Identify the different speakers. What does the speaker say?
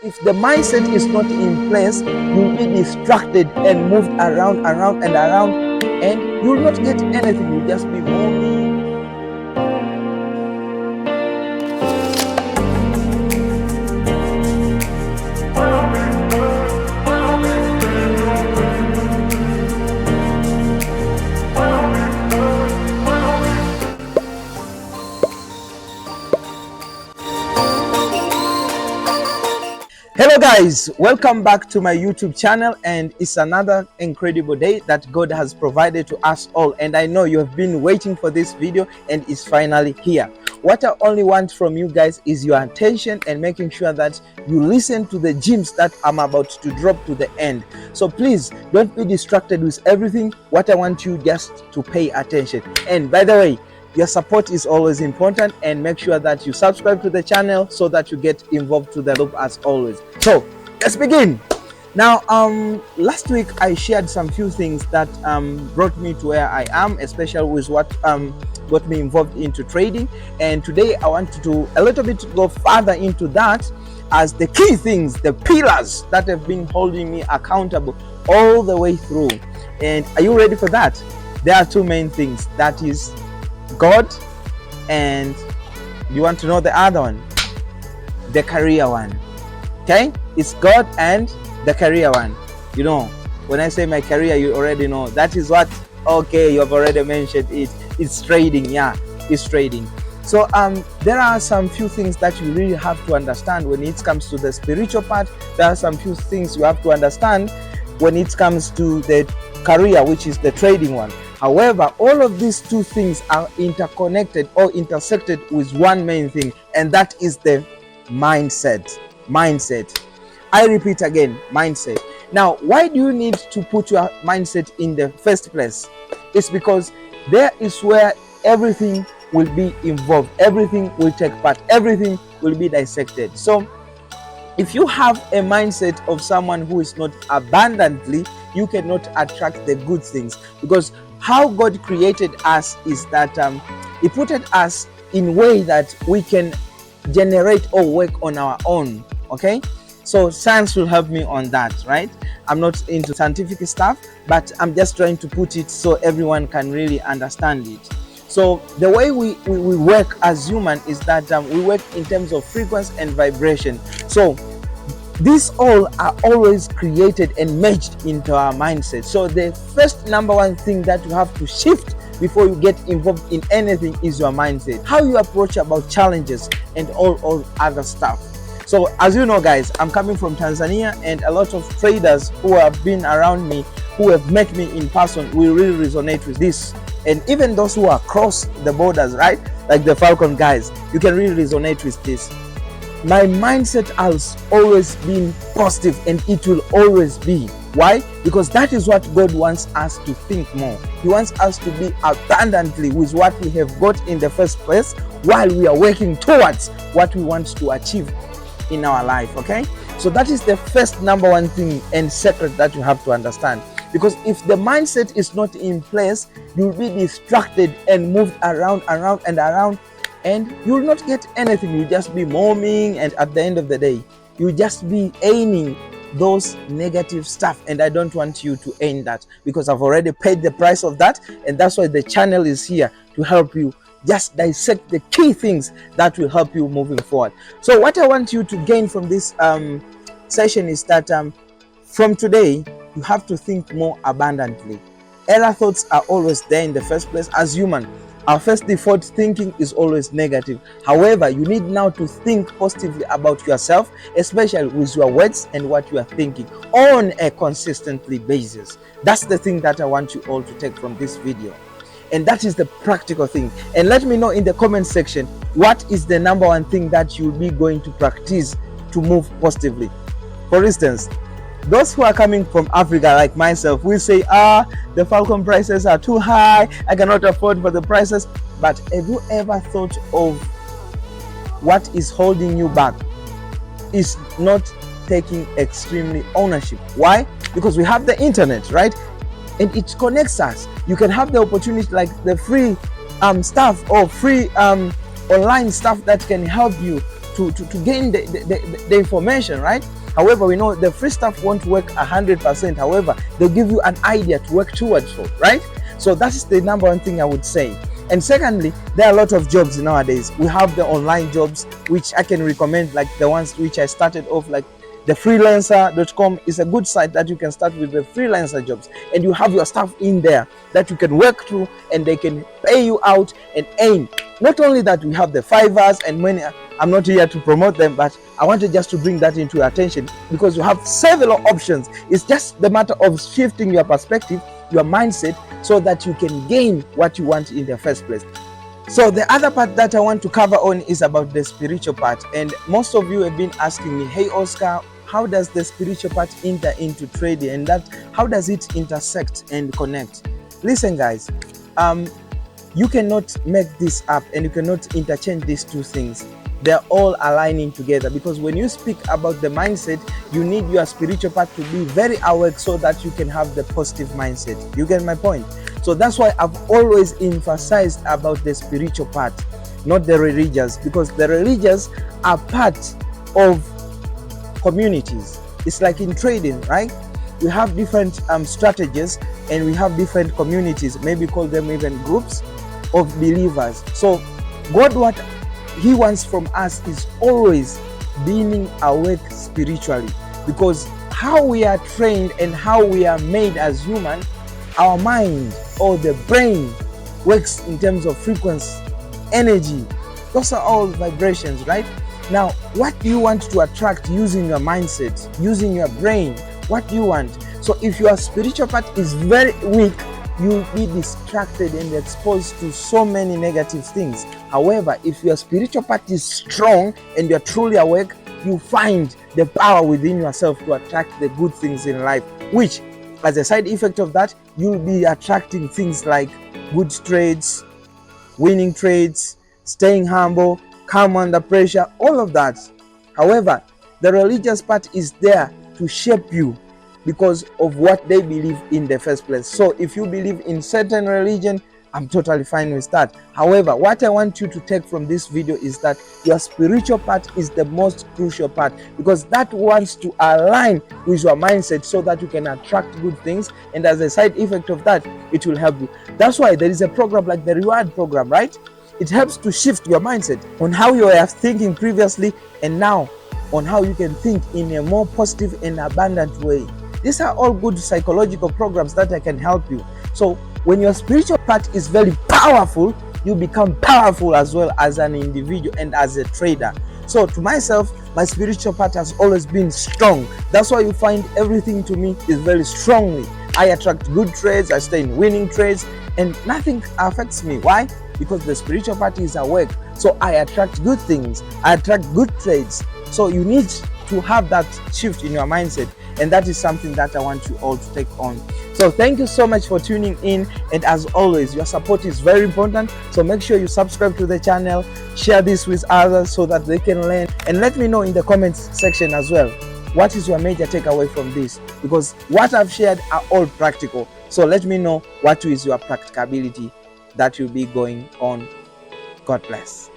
Speaker 1: If the mindset is not in place, you'll be distracted and moved around, and you'll not get anything. You'll just be moving. Hello guys, welcome back to my YouTube channel, and it's another incredible day that God has provided to us all, and I know you have been waiting for this video and it's finally here. What I only want from you guys is your attention and making sure that you listen to the gems that I'm about to drop to the end. So please don't be distracted with everything. What I want you just to pay attention. And by the way, your support is always important, and make sure that you subscribe to the channel so that you get involved to the loop as always. So let's begin. Now, last week I shared some few things that brought me to where I am, especially with what got me involved into trading. And today I want to a little bit go further into that as the key things, the pillars that have been holding me accountable all the way through. And are you ready for that? There are two main things. That is God, and you want to know the other one, the career one. Okay, it's God and the career one. You know, when I say my career, you already know that is what. Okay, you have already mentioned it. It's trading. Yeah, it's trading. So there are some few things that you really have to understand when it comes to the spiritual part. There are some few things you have to understand when it comes to the career, which is the trading one. However, all of these two things are interconnected or intersected with one main thing, and that is the mindset. Mindset. I repeat again, mindset. Now, why do you need to put your mindset in the first place? It's because there is where everything will be involved, everything will take part, everything will be dissected. So if you have a mindset of someone who is not abundantly, you cannot attract the good things, because how God created us is that He put us in a way that we can generate or work on our own. Okay, so science will help me on that, right? I'm not into scientific stuff, but I'm just trying to put it so everyone can really understand it. So the way we work as human is that we work in terms of frequency and vibration. So these all are always created and merged into our mindset. So the first number one thing that you have to shift before you get involved in anything is your mindset. How you approach about challenges and all other stuff. So as you know guys, I'm coming from Tanzania, and a lot of traders who have been around me, who have met me in person, will really resonate with this. And even those who are across the borders, right? Like the Falcon guys, you can really resonate with this. My mindset has always been positive, and it will always be. Why? Because that is what God wants us to think more. He wants us to be abundantly with what we have got in the first place, while we are working towards what we want to achieve in our life. Okay, so that is the first number one thing and secret that you have to understand. Because if the mindset is not in place, you'll be distracted and moved around, and you will not get anything. You'll just be moaning, and at the end of the day, you'll just be aiming those negative stuff. And I don't want you to aim that, because I've already paid the price of that, and that's why the channel is here to help you just dissect the key things that will help you moving forward. So what I want you to gain from this session is that from today, you have to think more abundantly. Error thoughts are always there in the first place. As human, our first default thinking is always negative. However, you need now to think positively about yourself, especially with your words and what you are thinking on a consistently basis. That's the thing that I want you all to take from this video. And that is the practical thing. And let me know in the comment section, what is the number one thing that you'll be going to practice to move positively? For instance, those who are coming from Africa like myself will say, the Falcon prices are too high, I cannot afford for the prices. But have you ever thought of what is holding you back? Is not taking extremely ownership. Why? Because we have the internet, right? And it connects us. You can have the opportunity, like the free stuff or free online stuff that can help you to gain the information, right? However, we know the free stuff won't work 100%. However, they'll give you an idea to work towards for, right? So that is the number one thing I would say. And secondly, there are a lot of jobs nowadays. We have the online jobs, which I can recommend, like the ones which I started off, like the freelancer.com is a good site that you can start with the freelancer jobs, and you have your stuff in there that you can work through, and they can pay you out and earn. Not only that, we have the Fivers and many. I'm not here to promote them, but I wanted just to bring that into your attention because you have several options. It's just the matter of shifting your perspective, your mindset, so that you can gain what you want in the first place. So the other part that I want to cover on is about the spiritual part. And most of you have been asking me, hey Oscar, how does the spiritual part enter into trading, and that how does it intersect and connect? Listen guys, you cannot make this up, and you cannot interchange these two things. They're all aligning together, because when you speak about the mindset, you need your spiritual part to be very awake so that you can have the positive mindset. You get my point? So that's why I've always emphasized about the spiritual part, not the religious, because the religious are part of communities. It's like in trading, right? We have different strategies, and we have different communities, maybe call them even groups of believers. So God, what He wants from us is always being awake spiritually, because how we are trained and how we are made as human, our mind or the brain works in terms of frequency, energy. Those are all vibrations, right? Now, what do you want to attract using your mindset, using your brain? What do you want? So if your spiritual part is very weak, you'll be distracted and exposed to so many negative things. However, if your spiritual part is strong and you're truly awake, you find the power within yourself to attract the good things in life, which as a side effect of that, you'll be attracting things like good trades, winning trades, staying humble, calm under pressure, all of that. However, the religious part is there to shape you because of what they believe in the first place. So if you believe in certain religion, I'm totally fine with that. However, what I want you to take from this video is that your spiritual part is the most crucial part, because that wants to align with your mindset so that you can attract good things, and as a side effect of that, it will help you. That's why there is a program like the reward program, right? It helps to shift your mindset on how you were thinking previously, and now on how you can think in a more positive and abundant way. These are all good psychological programs that can help you. So when your spiritual part is very powerful, you become powerful as well as an individual and as a trader. So to myself, my spiritual part has always been strong. That's why you find everything to me is very strongly. I attract good trades, I stay in winning trades, and nothing affects me. Why? Because the spiritual part is awake. So I attract good things, I attract good trades. So you need to have that shift in your mindset, and that is something that I want you all to take on. So thank you so much for tuning in, and as always, your support is very important. So make sure you subscribe to the channel, share this with others so that they can learn, and let me know in the comments section as well, what is your major takeaway from this, because what I've shared are all practical. So let me know what is your practicability that will be going on. God bless.